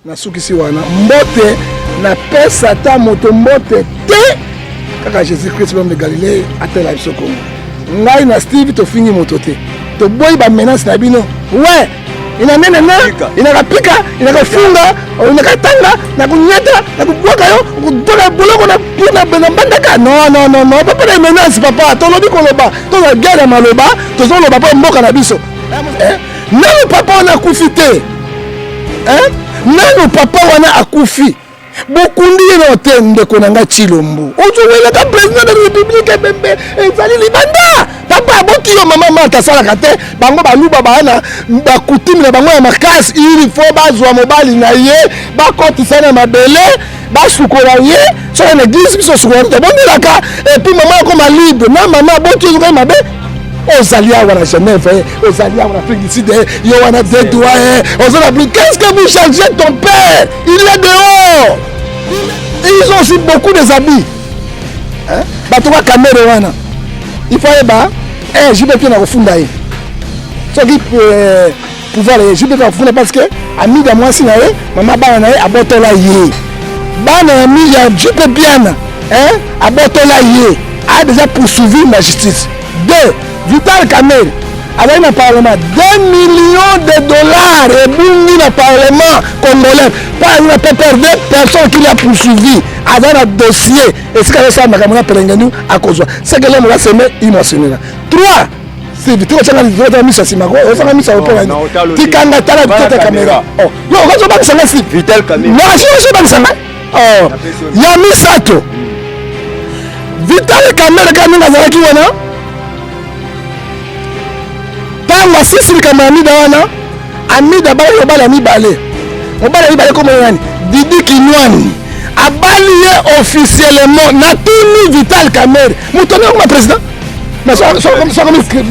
na sukisi wana mbote na pesa ta moto mbote te kaka Jésus Christ l'homme de Galilée atela biso Kongo ngai na Steve to fingi moto te to boy ba menace na bino ouais ina nene na ina kapika ina kafunga ina katanga na kunyeta na kubwaka yo kutoka boloko na pina bandaka non papa na menace papa to lobi koloba to na guerre maloba to zo loba pa mboka na biso nano papa wana akufite nano papa wana akufi bokundi no te ndeko nanga Chilombo ozowela ka président de la République bembe ezali libanda papa boki yo mama mata sala kate bango baluba bana bakutimi na bango ya makasi ili fo bazwa mobali na ye bakotisa na mabele basukola ye so na église biso sukola te bondelaka et puis maman comme libre na maman boki yo mabe ozali awa na Genève ozali awa na Afrique du Sud yo wana deux doigts ozala plus qu'est-ce que vous changez ton père il est dehors ils ont aussi beaucoup des habits batoka caméra wana il faut eba je vais bien refunda ye so qui pouvoir je vais refunda parce que ami de moi si na ye maman bana na ye abotola ye bana ami ya je peux bien abotola ye a déjà poursuivi la justice. Deux, Vital Kamerhe avec le Parlement 2 millions de dollars et boum le Parlement congolais. Pas une PPRD, personne qui l'a poursuivi avec un dossier. Et ce que ça m'a dit à cause de ce que l'homme a semé, il m'a semé. 3, c'est Vital Kamerhe, mis à Simago, on s'en a mis à Opéra. Tikanga Tala Vital Kamerhe. Oh, non, on va se passer Vital Kamerhe. Non, je ne sais pas. Oh, Yami Sato. Vital Kamerhe, quand nous avons dit, tanga sisi kama amida wana amida bali obala mibale comme yani Didi Kinwani abali ye officiellement na tuni Vital Kamerhe mutone comme président mais so comme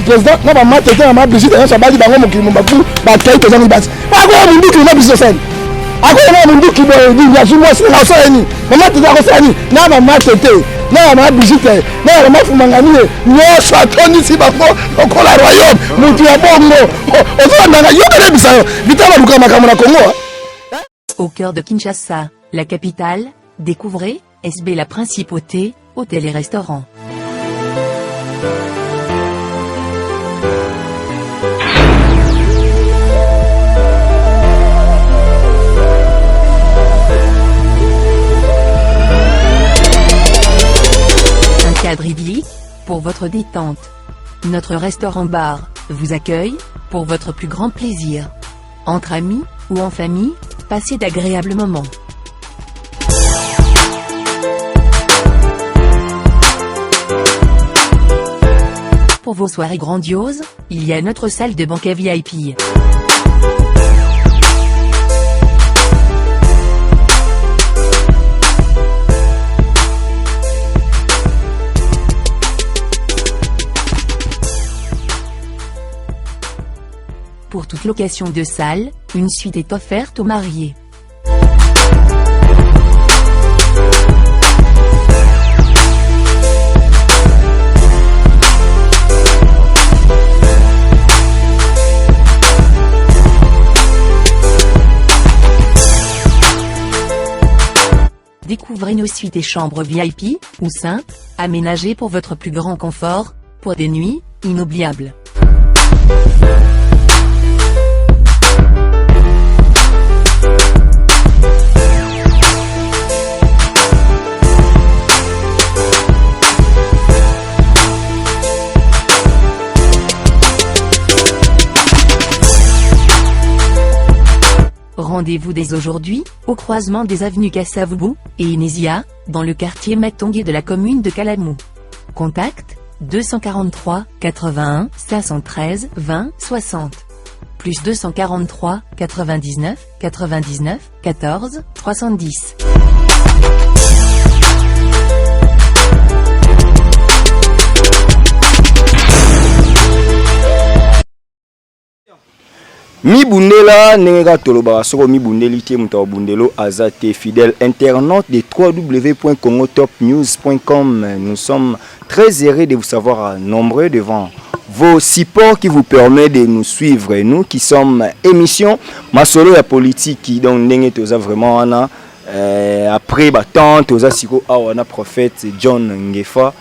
président na ba matete na ma Brigitte na sabali bango mokili mbaku ba kai to zangi basi ako mundu ki na biso sen ako na mundu ki bo di ya jumo sina na so yani mama tete ko sani na ba matete na ma Brigitte na ma fumangani nyosho atoni si bako okola royaume mutu ya bongo ozona yo kele bisayo Vital luka makambo na Congo. Au cœur de Kinshasa, la capitale, découvrez SB la principauté, hôtels et restaurants. Un cadre idyllique pour votre détente. Notre restaurant-bar vous accueille pour votre plus grand plaisir. Entre amis ou en famille, passez d'agréables moments. Pour vos soirées grandioses, il y a notre salle de banquet VIP. Pour toute location de salle, une suite est offerte aux mariés. Découvrez nos suites et chambres VIP, ou simples, aménagées pour votre plus grand confort, pour des nuits inoubliables. Rendez-vous dès aujourd'hui, au croisement des avenues Kassavubu et Inésia, dans le quartier Matongé de la commune de Kalamou. Contact, 243 81 513 20 60. Plus 243 99 99 14 310. Mi bundela nenga toloba soko mi bundeli tie muta bundelo azate fidèle internaute de www.congotopnews.com. Nous sommes très heureux de vous savoir nombreux devant vos supports qui vous permettent de nous suivre. Et nous qui sommes émission Masolo ya politique qui donc ndenge toza vraiment ana après tant toza siko awana prophète John Ngefa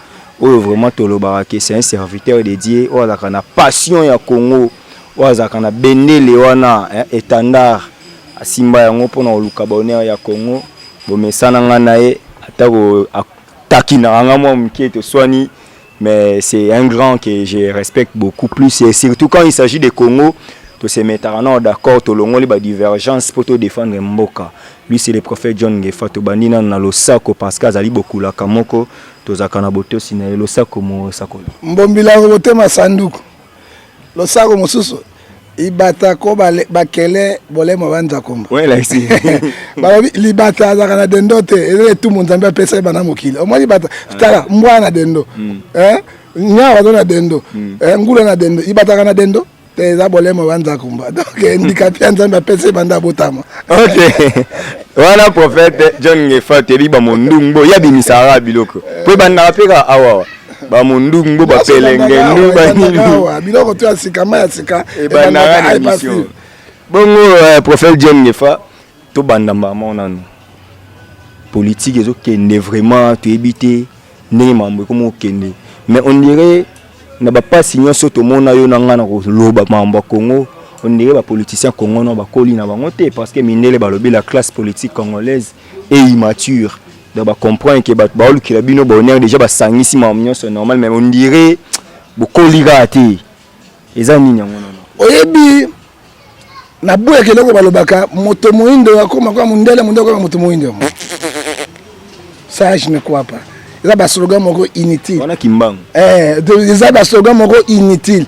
oyo vraiment tolobaka c'est un serviteur dédié oyo azaka na passion ya Congo oyo azaka na bendele wana étendard asimba yango pona oluka bonheur ya Congo bomesana nga na ye atako takina nga mwa mketo swani. Mais c'est un grand que je respecte beaucoup plus. Et surtout quand il s'agit de Congo, de se mettre d'accord, tout le monde a divergence pour te défendre Mboka. Lui, c'est le prophète John Ngefa. Tu bandina na losako parce qu'il a beaucoup la kamoko. Tu zakana bote aussi na losako mo sakolo. Mbombila bote masanduku. Losako mosusu. Ibata ko bakele bolé mwanza komba. Ouais là ici. Libata zakana dendote et tout monde zambia pesa bana mokili. O mwa ibata tala mbwana dendo. Nyawa dona dendo. Ngula na dendo. Ibata kana dendo. Teza bolé mwanza komba. Donc handicapé nzamba pesa banda botama. OK. Wana prophète John Ngefa te biba mondumbo ya bimisara biloko. Po banda apeka awa. Ba mundumbo ba pelenge nduba nini biloko to asika ma asika e bana émission bongo prophète John Ngefa to banda mbama nanu politique ezo kende vraiment to ebité ndenge mambo comme kende mais on dirait na ba pas nyonso to mona yo nanga na ko loba mambo Congo on dirait ba politiciens congolais na ba koli na bango te parce que mindele ba lobi la classe politique congolaise est immature. Donc bah comprendre que bah qui la bino bonheur déjà bah sangisi mamio c'est normal mais on dirait beaucoup ligati eza nini yango oyebi na buya keloko balobaka moto moindo akoma kwa mundele mundo kwa moto moindo ça je ne crois pas eza ba slogan moko inutile on a kimbango eza ba slogan moko inutile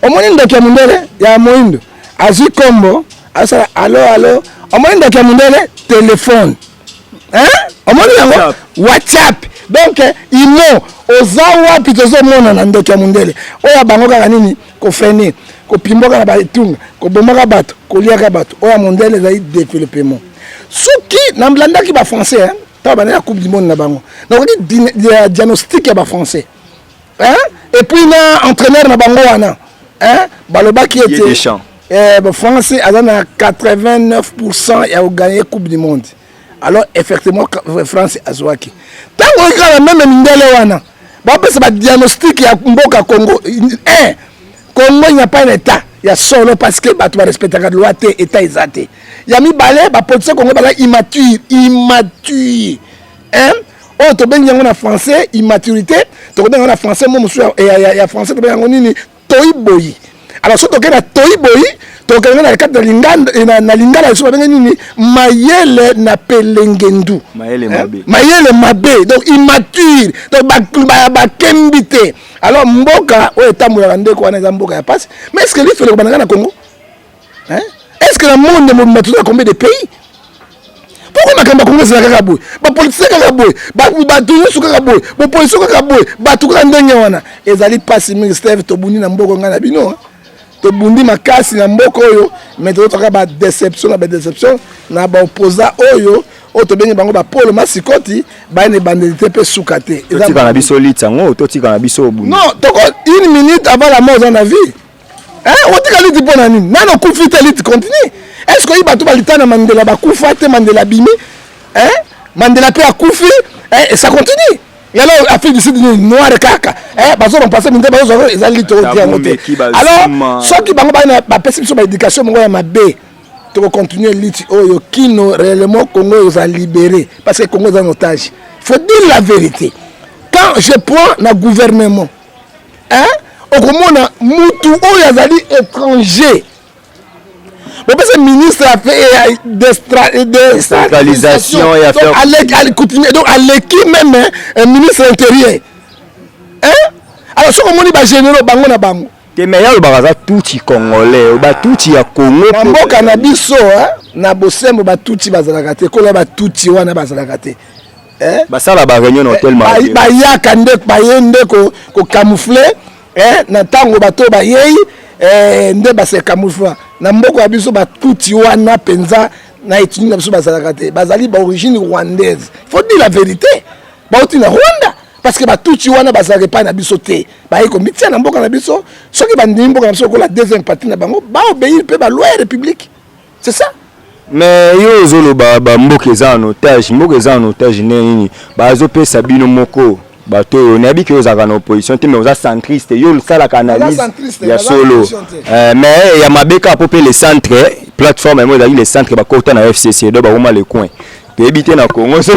omoni ndo kwa mundele ya moindo azi kombo asa allo omoni ndo kwa mundele téléphone WhatsApp donc imo ozawa pitozo mona na ndoki ya mundele oya bango kaka nini ko freiner ko pimboka na batunga ko bomaka bato ko liaka bato oya mundele za développement soki na mlandaki ba français ta bana ya coupe du monde na bango donc diagnostic ya ba français et puis na entraîneur na bango wana baloba qui était français azana 89% ya gagner coupe du monde. Alors effectivement France azwaki tango ikala même mindele wana ba pesa ba diagnostic ya mboka Congo Congo il n'y a pas un état il y a solo parce que ba tu respecter la loi te état ezate ya mi balé ba politique Congo ba immature on to bengi ngona français immaturité to bengi ngona français mo musu ya français to bengi nini toiboyi alors so to kena toiboyi to kena na kata linganda na lingala so bengi nini mayele na pelengendu mayele mabe donc immature donc ba kembité alors mboka o etambola ndeko wana za mboka ya passe mais est-ce que lui fait le bananga na Congo est-ce que le monde mo matuza combien de pays pourquoi makamba Congo c'est kaka boy ba politique kaka boy ba tunyusu suka boy ba politique kaka boy ba tuka ndenge wana ezali passe ministère to bundi na mboko ngana bino to bundi makasi na mboko oyo mais to toka ba déception na ba opposant oyo o to bengi bango ba Paul Masikoti ba ne bandité pe sukate tika na biso litango to tika na biso bundi non toko une minute avant la mort dans la vie on tika liti pona nini nano kufite liti continue. Est-ce que il va tout balitana Mandela ba kufate Mandela bimi Mandela pe akufi et ça continue. Et alors Afrique du Sud noir kaka bazo on passer Mandela bazo ezali to dire monter. Alors ceux qui bango ba pesi biso ba éducation mongo ya mabe to continuer liti oyo kino réellement Congo est libéré parce que Congo est en otage. Faut dire la vérité. Quand je prends na gouvernement au komona mutu oyo azali étranger. Le ministre a fait décentralisation et a fait donc à l'équipe même un ministre intérieur alors ce qu'on dit ba généraux bango na bango te meilleur baraza tuti congolais ba tuti ya Congo mboka na biso na bosembo ba tuti bazalaka te kola ba tuti wana bazalaka te basala ba réunion na hôtel Marie ba yaka nde ba yende ko camoufler na tango bato ba yei nde ba se camoufler na mboko ya biso batuti wana penza na etuni na biso bazalaka te bazali ba origine rwandaise. Faut dire la vérité. Bauti na Rwanda parce que batuti wana bazalaka pas na biso te baye komitia na mboka na biso soki bandimi mboka na biso ko la deuxième partie na bango ba obéir pe ba loi république c'est ça. Mais yo zoloba ba mboka eza en otage nini bazopesa bino moko bato na biki ozaka na opposition te mais oza centriste yo sala analyse ya solo mais ya mabeka popé le centre plateforme moi les centres ba kota na FCC do ba oma le coin éviter na Congo c'est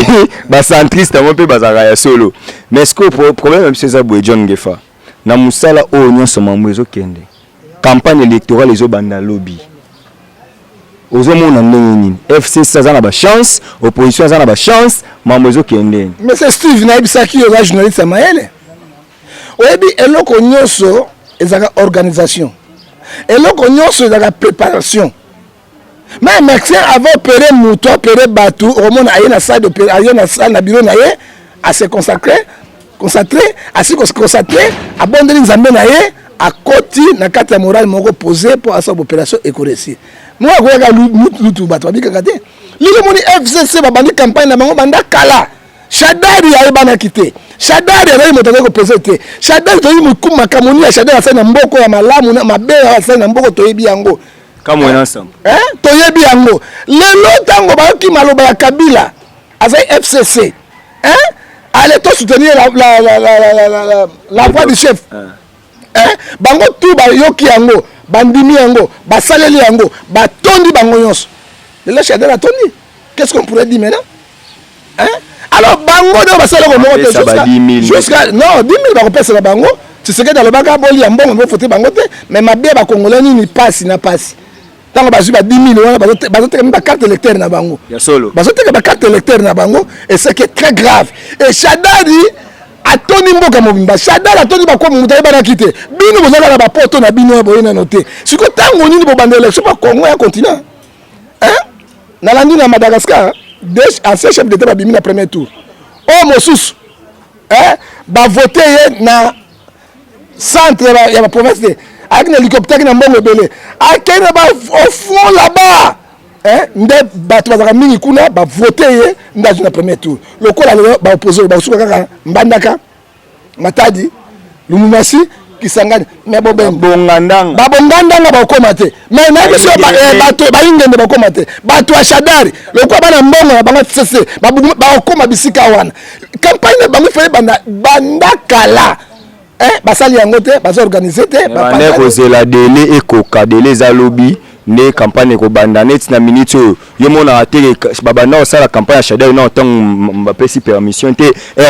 ba centriste mo pe bazaka ya solo mais ce que problème même c'est ça boy John Ngefa na musala o nyonso mambo ezokende campagne électorale ezobanda lobby ozomona ndenge nini FC ça na ba chance opposition ça na ba chance mambo ezokende mais c'est Steve na ibisaki yo la journaliste Maëlle oyebi eloko nyonso ezaka organisation eloko nyonso ezaka préparation. Mais médecin avant opérer mouton, opérer bateau, au monde a une salle d'opération, a une salle de bureau naïe, à se consacrer, à se consacrer, à bonner les amis naïe, à côté na carte morale mon posé pour à son opération écorécie. Moi je regarde l'outou bateau, bien regardez. L'île moni FCC va bandir campagne na bango banda kala. Shadari a bana quitté. Shadari a moto ko posé. Shadari to yimu kuma kamoni ya Shadari sa na mboko ya malamu na mabera sa na mboko to yebi yango. Comme on ensemble. Toyebi yango. Lelo tango ba ki maloba ya Kabila. Azai FCC. Allez to soutenir la voix du chef. Bango tout ba yoki yango, bandimi yango, ba saleli yango, ba tondi bango nyonso. Lelo Shadara tondi. Qu'est-ce qu'on pourrait dire maintenant? Alors bango do ba saleli ko jusqu'à non 10 000 ba ko pesa bango. Tu sais que dans le bac à boli en bon, on faut bango te, mais ma bien ba congolais ni passe na passe. Tant que bazu ba 10 000 bazote même ba carte électeur na bango. Ya solo. Bazote ba carte électeur na bango et c'est qui est très grave. Et Shadari a toni mboka mobimba. Shadari a toni ba ko mutaye ba na quitter. Bino bozala na ba poto na bino boye na noter. Siko tango nini bo bande élection ba Congo ya continent. Na landi na Madagascar, des anciens chefs d'état ba bimi na premier tour. Oh mosusu. Ba voter na centre ya la province de avec un hélicoptère qui n'a pas rebellé au fond là-bas nde bato bazaka mingi kuna ba voter ndaji na premier tour lokola ba opposé ba suka kaka mbandaka matadi lumumasi kisangani mais bongandanga ba komate mais na biso bato ba ingende ba komate bato ya Shadari lokola bana mbongo na bango tsese ba koma bisika wana campagne bango fele bandakala basali yango te bazo organiser te ba ne kozela délai ekoka délai za lobby ne campagne ko banda net na minute yo mona atele baba na osala campagne ya Shadari na tant mbapesi permission te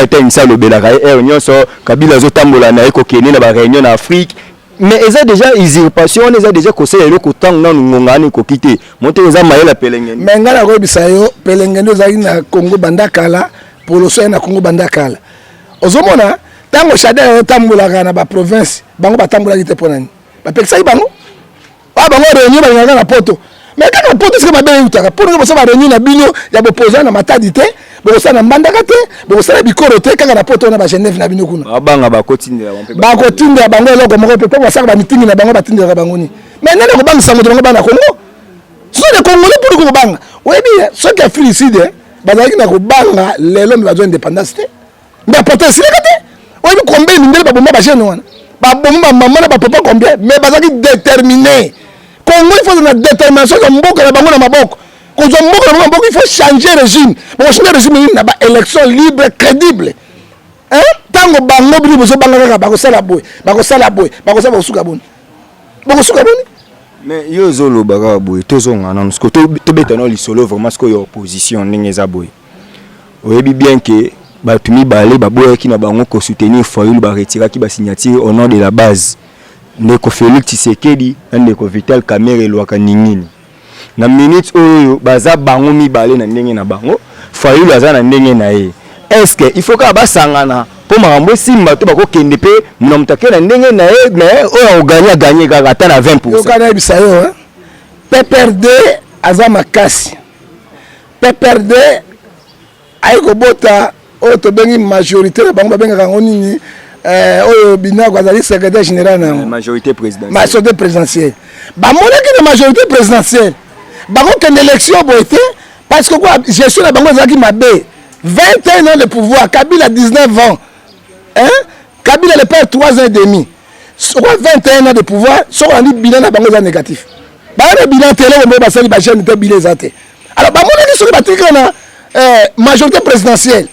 ta misa lobela ka nyonso Kabila zo tambola na ekokene na ba réunion na Afrique mais eza déjà usurpation eza déjà conseil eloko tang na ngongani ko kité monte eza mayela pelengeni mais ngala ko bisayo pelengeni ozali na Congo bandakala poloso na Congo bandakala ozomona tango Shadari tambola na ba province bango batambola kite ponani ba pekisa bango bango réunion ba na poto mais kaka poto c'est ba be utaka pour que ça ba réunion na bino ya opposant na matadi te bo ça na mbandaka te bo ça na bikoro te kaka na poto na ba Genève na bino kuna abanga ba kotindela ba kotindela bango eloko moko pe ba ça ba meeting na bango batindela bango ni mais nene ko banga sango bango bana Congo so les Congolais pour ko banga oui bien ceux qui félicite bazaki na ko banga lelo mi bazo indépendance te mais potentiel kate oui combien mindele ba bomba ba jeune wana ba bomba maman na ba papa combien mais bazaki déterminé Congo il faut une détermination de mboka na bango na maboko ko zo mboka na maboko il faut changer régime pour changer régime na ba élection libre crédible tango bango bino bozo banga kaka bakosala boy bakosala bosuka boni mais yo zolo baga boy tozonga na sko to betano lisolo vraiment ce que yo opposition ndenge za boy oyebi bien que bato mibale baboyaki na bango ko soutenir Fayulu ba retiraki ba signature au nom de la base ndeko Félix Tshisekedi ndeko Vital Kamerhe elwaka ningini na minute oyo baza bango mibale na ndenge na bango Fayulu aza na ndenge na ye est-ce que il faut ka basangana po makambo simba to bako kende pe muna mutake na ndenge na ye mais oyo gagner kaka ta na 20%. Yo kana bisayo PPRD aza makasi PPRD ayiko bota oyo to bengi majorité na bango babengaka ngo nini oyo Binako azali secrétaire général na majorité présidentielle ba monaki na majorité présidentielle bango kende élection boité parce que quoi gestion na bango ezaki mabe 21 ans de pouvoir Kabila 19 ans hein Kabila le père 3 ans et demi sur 21 ans de pouvoir sur on dit bilan na bango négatif ba le bilan télé on ba sali ba chaîne te bilan zaté alors ba mona ki sur ba tika na majorité présidentielle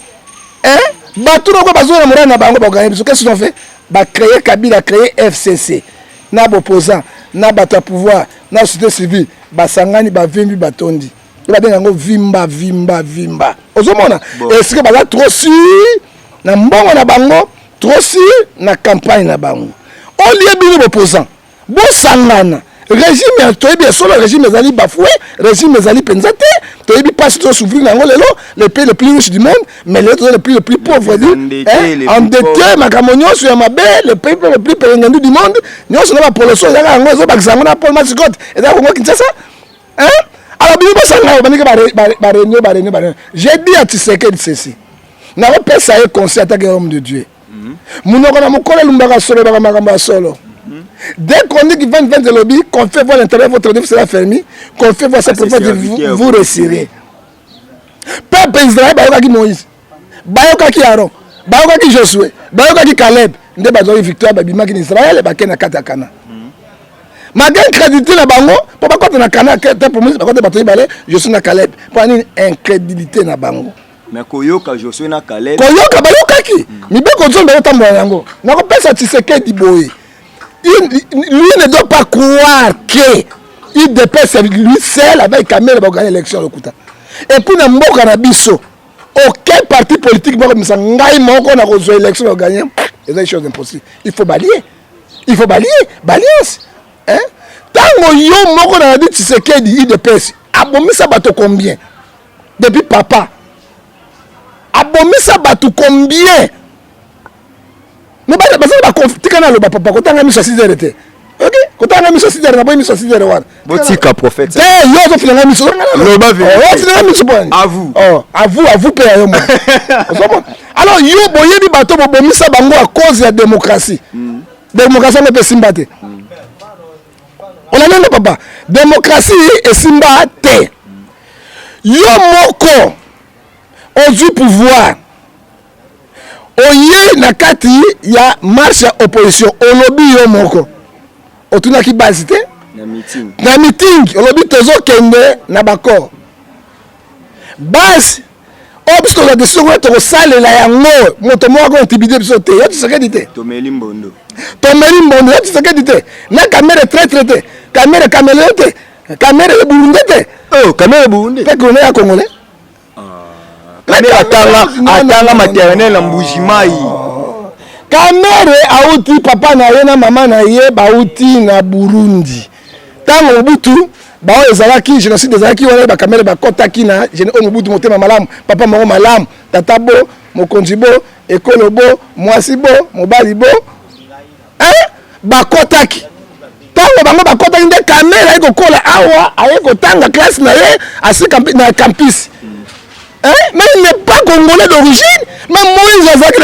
hein ba tout ko bazona mora na bango ba gagner qu'est-ce qu'ils ont fait ba créer Kabila créer FCC na opposant na bata pouvoir na société civile ba sangani ba vimbi batondi ba benga ngo vimba ozomona est-ce que ba trop sûr na mbongo na bango trop sûr na campagne na bango au lieu bino opposant bo sangana régime to bien solo régime ezali bafoué régime ezali penzate to yebi pas to souffrir nango lelo le pays le plus riche du monde mais le plus pauvre endetté makamonyo sur mabe le pays le plus pérengandu du monde nyonso na ba poloso ya ngo zo bakizango na Paul Mascot et da ngo Kinshasa hein alors bino sangana ba réunion j'ai dit à Tshisekedi ceci na repère ça est conseil attaquer homme de Dieu munoko na mokolo lumbaka solo baka makamba solo. Dès qu'on dit qu'il 20 de lobby, qu'on fait voir l'intérieur, votre livre sera fermé, qu'on fait voir cette prophète, vous retirez. Peuple Israël, Bayoka Moïse, Bayoka Aaron, Bayoka Josué, Bayoka Caleb, Nde Bazori Victoire, Babima qui Israël, Bakena Katakana. Malgré crédité la bango, pour pas quand on a Kana, pour moi, quand on a je suis na Caleb, pour une incrédulité na bango. Mais Koyoka Josué na Caleb. Koyoka Bayoka qui, mi be ko zombe tambo yango. Na ko pesa Tshisekedi boye. Lui ne doit pas croire qu'il dépasse lui seul avec Kamel pour gagner l'élection. Et puis, dans le Canabiso, aucun parti politique ne peut gagner l'élection pour gagner. C'est une chose impossible. Il faut balayer. Il faut balayer. Balance. Hein? Tant que a dit que Tshisekedi, il dépasse. Abomi ça bateau combien? Depuis papa. Abomi ça bateau combien? Mais ba tika lo papa ko tanga miso 6 heures été. OK? Ko tanga miso 6 heures na boy miso 6 heures wana. Botika prophète. Yo zo finanga miso. Lo ba vérité. Oh, finanga miso bon. À vous. Oh, à vous payer yo mo. Alors yo boyebi bato bomisa bango à cause de la démocratie. Démocratie ne peut simbate. On a même papa. Démocratie et simbate. Yo moko au pouvoir. Oye na kati ya marche ya opposition olobi yo moko otuna ki base te na meeting olobi tozo kende na bako base obsto la décision to sale la yango moto moko intimider biso te yo Tshisekedi te tomeli mbondo yo Tshisekedi te na caméra traité caméra te caméra de Burundi te oh caméra Burundi pe ko na congolais atanga maternel na Mbujimai. Kamere auti papa na ye na mama na ye bauti na Burundi. Tango Mobutu ba ezalaki génocide ezalaki wana ba kamere ba kotaki na Mobutu motema malamu papa moko malamu tata bo mokonzi bo ekolo bo mwasi bo mobali bo ba kotaki tango bango ba kotaki nde kamera eko kola awa ayeko tanga classe na ye asika na campus. Mais il n'est pas congolais d'origine. Mais Moïse a fait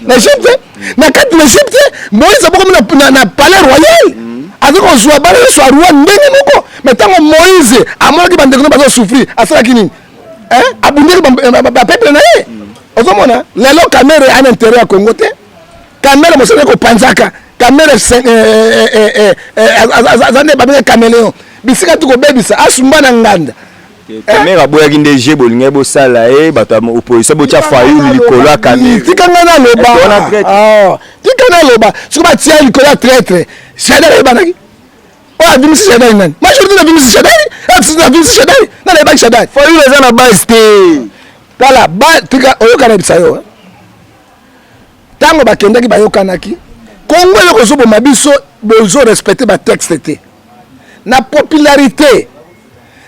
l'Égypte. Moïse a fait le palais royal. Avec un soit balé, soit roi, mais tant que Moïse a moins que Bandekone va souffrir, à ça qui n'est. Abouné le peuple naïe. Ozomona, les lots caméras à l'intérieur à Congo. Caméra, mon seigneur, Panzaka. Caméra, Azane Babé Caméléon. Bisika tout bébé, ça, Asumba Nanganda. Caméra boya ginde je bolinga bo sala bato opposition bo tia Fayulu likolo a caméra tikanga na loba tikanga loba soba tia likolo traître Shadari banaki o a vimisi Shadari nani majorité na vimisi Shadari na vimisi Shadari na le ba Shadari Fayulu eza na base te voilà ba tika oyokana bisayo tango bakendaki bayokanaki Congo yoko zo bo mabiso bozo respecter ba texte te na popularité.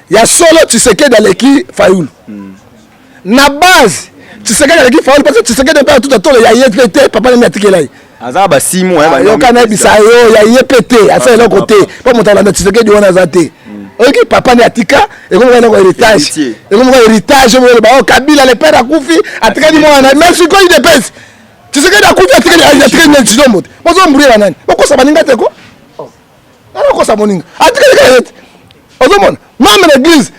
Il y a solo Tshisekedi aleki Fayulu. Na base Tshisekedi aleki Fayulu parce que Tshisekedi pas tout à tout il y a YPT papa le mettre là. Aza ba 6 mois ba yo kana bisayo ya YPT à ça le côté pas monter là Tshisekedi wana zate. OK papa ni atika et comme on a héritage. Et comme héritage on ba Kabila le père akufi atika ni mwana mais si quoi il dépêche. Tshisekedi akufi atika ni Tshilombo. Bozo mburi nani? Boko sabaninga te ko? Alors ko sabaninga. Atika Ozomona, même l'église,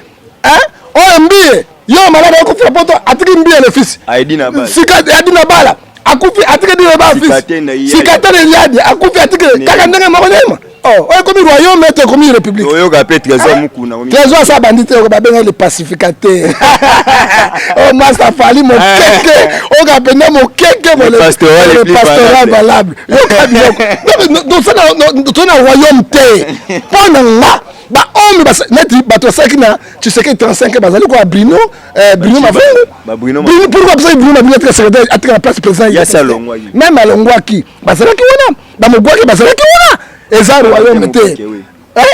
oh mbie, yo malade ko frapoto atiki mbie le fils. Aidina bala. Sika Aidina bala. akufi atike dire ba fils sikate na yadi akufi atike kaka ndenge moko nema oyo komi royaume ete komi république oyo ka pe trésor mukuna trésor sa bandite ko babenga le pacificateur oh master fali mo keke o ka pena mo keke mo le pastoral valable yo ka biloko donc ça na royaume te pona nga ba homme ba net bato saki na tu sais que 35 bazali ko Bruno Mavengo ba Bruno pourquoi ça Bruno Mavengo être secrétaire à la place président ya salongwa même alongwa ki bazali ki wana ba mogwa ki bazali ki wana ezali royaume te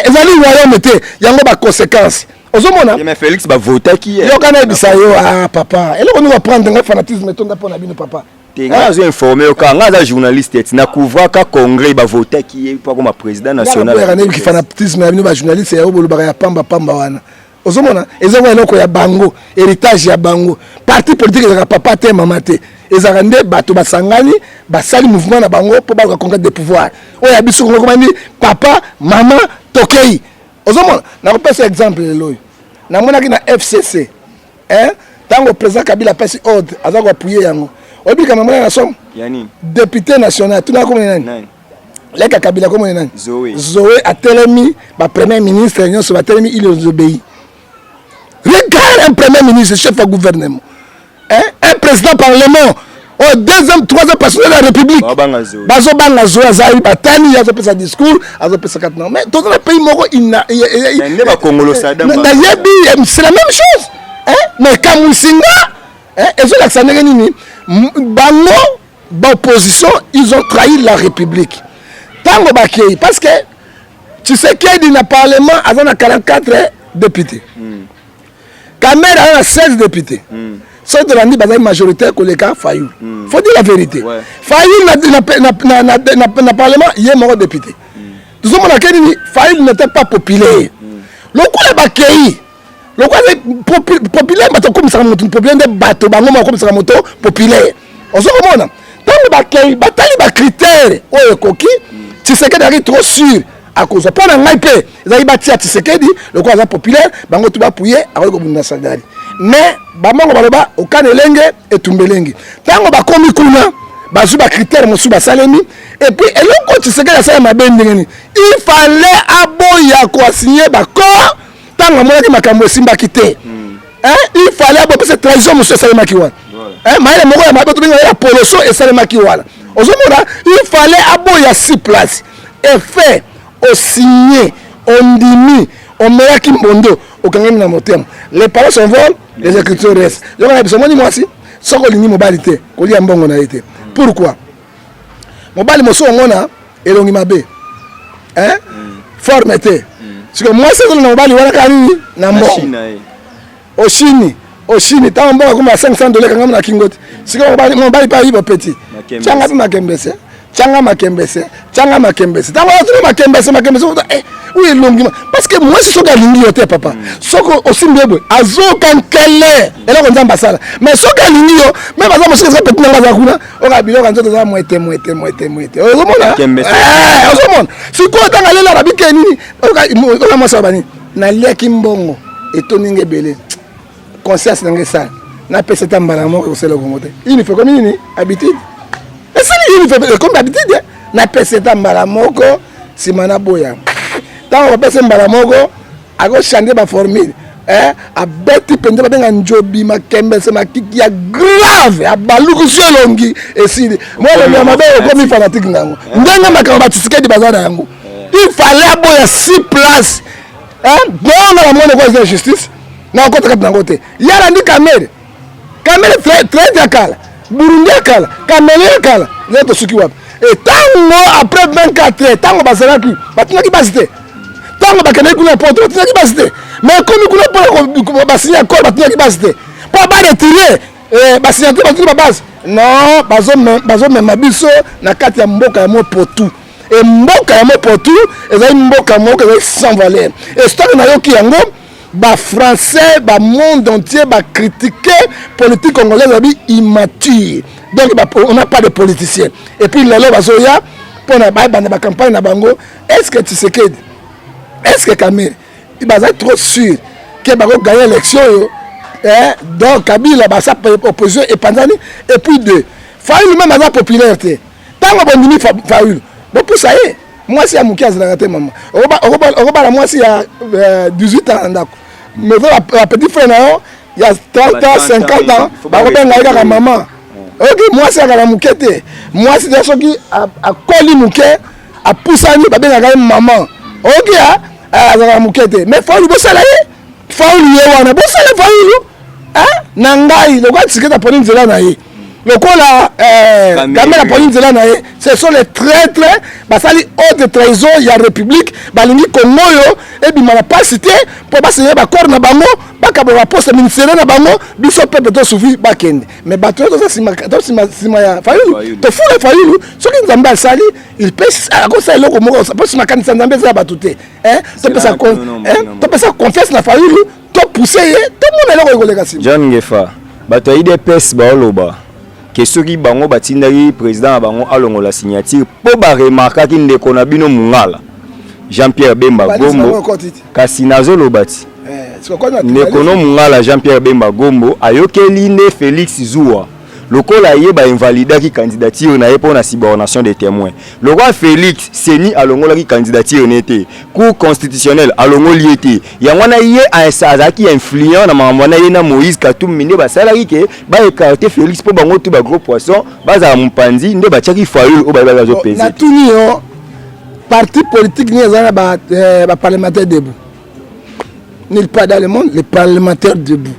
ezali royaume te yango ba conséquences ozomona mais Félix ba vota ki yo kana bisayo papa eloko ni va prendre un fanatisme tonda pona bino papa nga zo informé au kanga za journaliste et na couvra ka congrès ba voter qui pas comme président national ya kana ki fanatisme ya bino ba journaliste ya obolo ba ya pamba wana ozomona ezako eloko ya bango héritage ya bango parti politique ya papa te mama te ezaka nde bato basangani basali mouvement na bango po ba conquête de pouvoir oya biso ko komandi papa mama tokei ozomona na ko pesa exemple lelo na monaki na FCC tango président Kabila pesi ordre azako appuyer yango obi kama mwana na somme yani député national tuna ko nani leka Kabila ko nani Zoé a telemi ba premier ministre nyonso ba telemi il obéit. Regarde un premier ministre chef de gouvernement un président parlement au deuxième troisième personne de la République bazo banga Zoé azali batani yazo pesa discours azo pesa katna mais dans un pays moko il na ba Congolo Sadam c'est la même chose mais Kamusinga ezo la sanere nini bango opposition ils ont trahi la République tango bakei parce que tu sais qu'il y a un parlement avec 44 députés Kamera a 16 députés c'est de l'année bazali majoritaire que les cas Fayou faut dire la vérité Fayou na parlement il y a mort député tout le monde a dit Fayou n'était pas populaire le coup est bakei le quoi populaire bato comme ça moto populaire de bato bango comme ça moto populaire ozo komona tango bakei batali ba critère oyo koki Tshisekedi ari trop sûr à cause pas na ngai pe ezali batia Tshisekedi le quoi ça populaire bango tu ba pouiller ako ko bunda sadari mais bamongo baloba okanelenge etumbelenge tango bakomi kuna bazu ba critère mosu ba salemi et puis eloko Tshisekedi asala mabendengeni il fallait aboya ko signer ba corps tango monaki makambo esimbaki te il fallait aboya cette trahison monsieur salemaki wana maele moko ya mabe tobinga ya poloso esalemaki wana ozomona il fallait aboya 6 places et fait au signer on dimi on meyaki mbondo okangemi na motema les paroles s'envolent les écritures restent yo kana biso moni mwasi soko lingi mobali te kolia mbongo na ete pourquoi mobali moso ngona elongi mabe forme te siko mwasi ko na mobali wana kani na mbongo Oshini tant mbongo comme $500 kangam na kingote siko mobali pa yibo petit changa bi makembese changa makembese tango tu makembese oui longi parce que moi c'est so galingi yote papa soko osimbebo azo kankele ela ko nzamba sala mais so galingi yo même azo mo sika petit nanga za kuna o ka bilo kanzo za moete ozomona ozomona siko tanga lela rabike nini o ka mo sabani na leki mbongo etoninge bele conscience nanga ça na pesa tambala moko ko selo ko il faut comme nini habitude et ça il fait comme habitude na pesa tambala moko simana boya tant on pesa mbala moko ako changer ba formule a beti pende ba benga njobi makembe se makiki ya grave a baluku solongi et si moi le mabe comme fanatique ndango ndenga makamba Tshisekedi bazana yango il fallait boya 6 places bon la monde quoi de justice na ko taka nangote yala ndi kamere très yakala Burundi yakala kamere yakala leto suki wapi et tango après 24 heures tango bazalaki batunaki basite tango bakene kuna poto batunaki basite mais comme kuna pour basigner accord batunaki basite pour ba retirer basignature batunaki ba base non bazo mema biso na kati ya mboka ya mopotu et mboka ya mopotu ezali mboka moko ezali sans valeur et stock na yoki yango ba français ba monde entier ba critiquer politique congolaise abi immature donc on n'a pas de politiciens et puis lelo bazoya pour na ba campagne na bango est-ce que Tshisekedi est-ce que Kamere il va être trop sûr que ba gagner l'élection donc Kabila ba sa opposition et Panzani et puis de Fayulu même aza popularité tango bondimi Fayulu bopusa ye mwasi ya muki azalaka te mama okobala mwasi ya 18 ans ndako mais la petit frère na yo ya 30 ans 50 ans bakobenga ye kaka mama ok mwasi akala muke te mwasi te soki akoli muke apusani babengaka ye mama ok azalaka muke te mais Fayulu bosala ye Fayulu ye wana bosala Fayulu na ngai lokola tisiketa poni nzela na ye lokola Kamela poni nzela na ye ce sont les traîtres basali haute trahison ya république balingi Congo yo ebima na pasi te mpo basenye bakor na bango bakaba baposte ministériel na bango biso pepe tosufi bakende mais bato toza nsima ya Fayulu tofula Fayulu soki nzambe asali il peut akosala eloko moko mpo simakanisa nzambe eza ya bato te topesa confiance na Fayulu topousse ye tomona eloko ekoleka nsima John Ngefa bato ya IDPS baoloba ke soki bango batindaki président na bango alongola signature mpo baremarkaki ndeko na bino mungala Jean-Pierre Bemba Gombo kasi nazoloba ti ndeko no mungala Jean-Pierre Bemba Gombo ayokeli nde Félix Zouwa lokola ye bainvalidaki candidature na ye mpo na subordination des témoins lokola Félix Seni alongolaki candidature ne te cour constitutionnelle alongoli ye te yango wana ye azalaki influent na makambo wana ye na Moïse Katumbi nde basalaki ke baekarte Félix mpo bango to bagros poisson bazala mopanzi nde batiaki Fayulu oyo bayebaki azopese na tuni yo parti politique ni ezala na baparlementaire debout nulle part dans le monde les parlementaires debout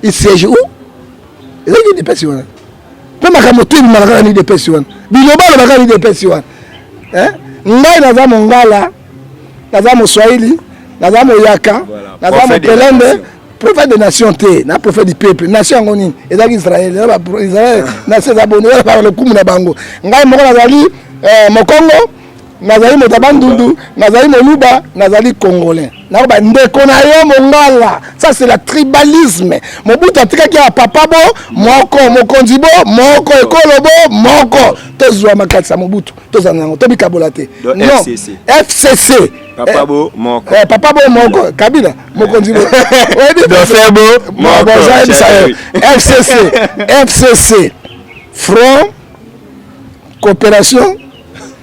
ils siègent où ezaki depesi wana mpe makambo to ebimalaka nani depesi wana biloba alobaka nani depesi wana ngai naza mongala naza moswahili naza moyaka naza mopelende prophète de nation te na prophète du peuple nation yango nini ezalaki israel nation eza boni wana lokumu na bango ngai moko nazali mokongo nazali moto bandundu nazali moluba nazali congolais na ba ndeko na yo mongala ça c'est la tribalisme Mobutu atikaki ya papa bo moko mokonzi bo moko ekolo bo moko tozwa makati sa Mobutu tozanango tobikabola te non FCC papa bo moko Kabila mokonzi bo dofebo moko FCC Front Coopération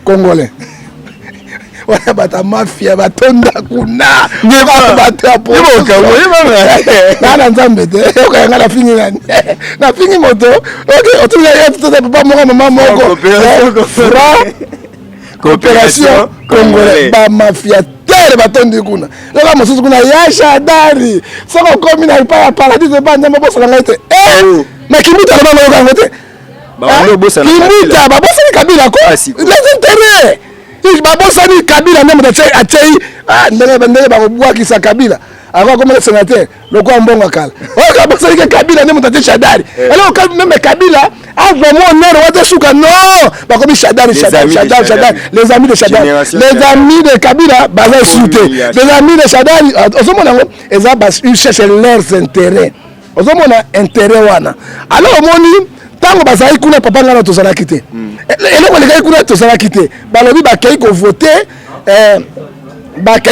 Congolais wana bata mafia batonda kuna bato ya poka nana nzambe te okayanga na fingi nani na fingi moto ok otuya FTC papa moko mama moko coopération congolais ba mafia tere batondi kuna loka mosusu kuna yasha dari soko komi na pa paradis ba nzambe bosala ngai te mais kimuta na bango kango te kimuta babosani Kabila ko les intérêts babosani Kabila nde moto atei ndenge bakobwakisa Kabila akokomela sénateur lokola mbongo kala oyo babosani Kabila nde moto atei Shadari alors même Kabila azwa mo honneur wate suka non bakomi Shadari les amis de Shadari les amis de Kabila baza soute les amis de Shadari ozomona ngo eza ils cherchent leurs intérêts ozomona intérêt wana alors omoni tango bazali kuna papa ngana tozalaki te eloko lekaki kuna tozalaki te balobi bakei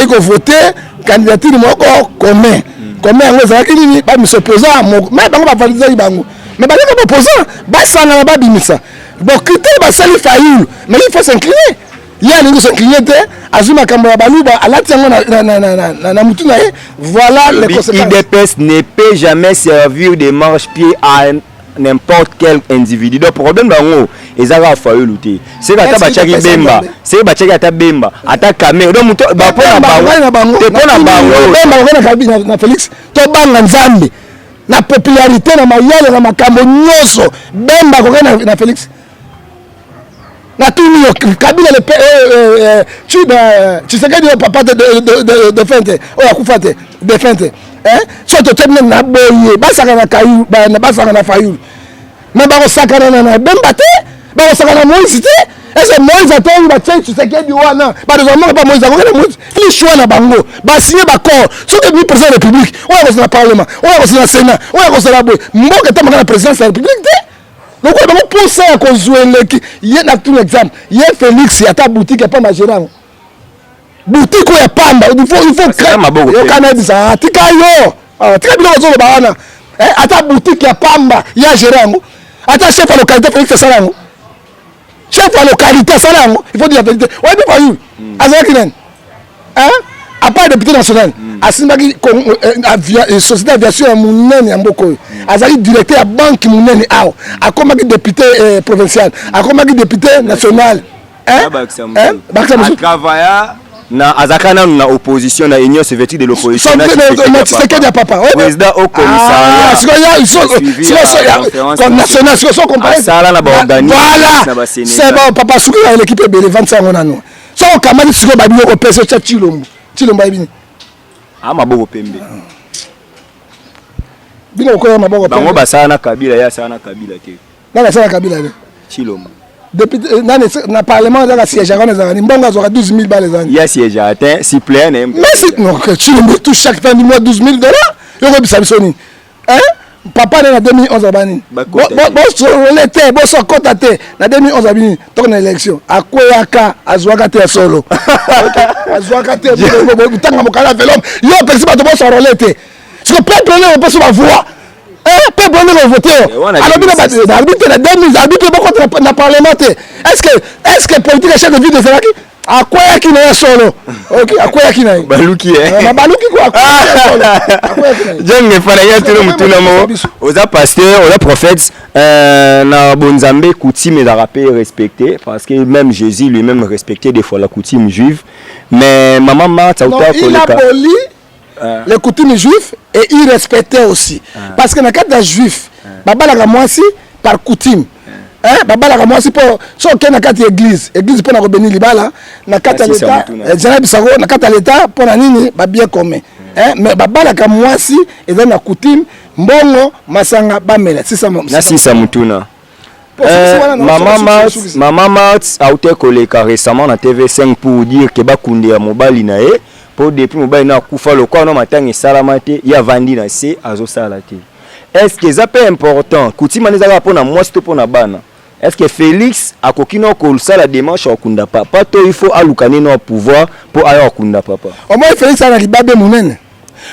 kovote candidature moko commun yango ezalaki nini bamisopposant me bango bavalidaki bango me baleka baopposant basangana babimisa bon critère basali Fayulu mais il faut s'incliner ye alingi s'incliner te azwi makambo ya baluba alati yango na mutu na ye voilà les conséquences. IDPS ne peut jamais servir de marche-pied à n'importe quel individu. Donc problème bango ezaka Fayulu te. C'est que ata bachaki Bemba, c'est bachaki ata Bemba, ata Kamel. Donc muto ba pona bango. Te pona bango. Bemba na Kabila na Félix to banga Nzambe. Na popularité na mayele na makambo nyonso. Bemba ko na Félix. Na tuni yo Kabila le tu sais que papa de fente. Oya kufate de fente. Soto temne na boye basaka na kayu na basaka na Fayulu mais bakosakana na Bemba te bakosakana na Moïse te ese Moïse atongi batie Tshisekedi wana badozamaka pa Moïse akokena Moïse flichwa na bango basigné bakor soki mi président de la République oyo akosala parlement oyo akosala Sénat oyo akosala boye mboka etamaka na présidence de la République te lokola bango mposa ya kozwa eleki ye na tout exemple ye Félix ata boutique epamba gérango boutique ya pamba il faut créer yo kana bisa tika yo tika bilo zolo baana ata boutique ya pamba ya gérango Attends, chef à localité, Félix Salango. Chef à localité, Salango, il faut dire la vérité. Ouais, mais pas you. Azakinen. Hein? À part député national, Asimbaki, société d'aviation à Mounene, à Mboko. Azaki directeur à banque Mounene, à Komaki député provincial, à Komaki député national. Hein? Travailla na azakana na opposition na union soviétique de l'opposition na Tshisekedi papa président au commissariat national sont comparés sala na ba organisme voilà c'est bon papa souki na l'équipe belé 25 ans nano so kamali souki ba biyo ko pese cha Chilombo ibini maboko pembe bino ko maboko pembe bango basala na Kabila ya sala na Kabila te na sala Kabila ne Chilombo depuis na parlement dans la siège on a mbongo azoka 12 000 balles les ya siège atteint suppléant mais c'est non que Chilombo touche chaque fin du mois 12 000 $. Yo ko bisa bisoni hein papa na 2011 abani bo so relate bo so kotate na 2011 abini to na élection akweyaka azwaka te solo azwaka te bo tanga mokala velom yo pesi ba to bo so relate ce que peuple ne peut pas voir peuple ne voter alors bien arbitre na 2000 arbitre ba contre na parlement est-ce que politique chef de ville de Zeraki akweyaki na solo OK akweyaki na baluki baluki quoi jenge fana ya tiro mutuna mo oza pasteur oza prophète na bonzambe coutume da rappel respecté parce que même Jésus lui-même respectait des fois la coutume juive mais maman Marthe il a aboli les coutumes juives et il respectait aussi parce que na cadre juif babala ka mwasi par coutume babala ka mwasi po so ke na kati église pour na robeni libala na kati l'état jana bisako na kati l'état pour na nini ba bien commun mais babala ka mwasi eza na coutume mbongo masanga bamela sisa mutuna Maman Marthe a été collée récemment na TV5 pour dire que bakunde ya mobali na ye pour depuis mobali na kufa lokwa no matanga salamate ya vandi na se azo salate. Est-ce que ça peut important coutume nezaka pona mwasi to pona bana? Est-ce que Félix a kokino ko la démarche au kunda papa to il faut alukane no pouvoir pour aller au kunda papa? Au moins Félix a libabe munene.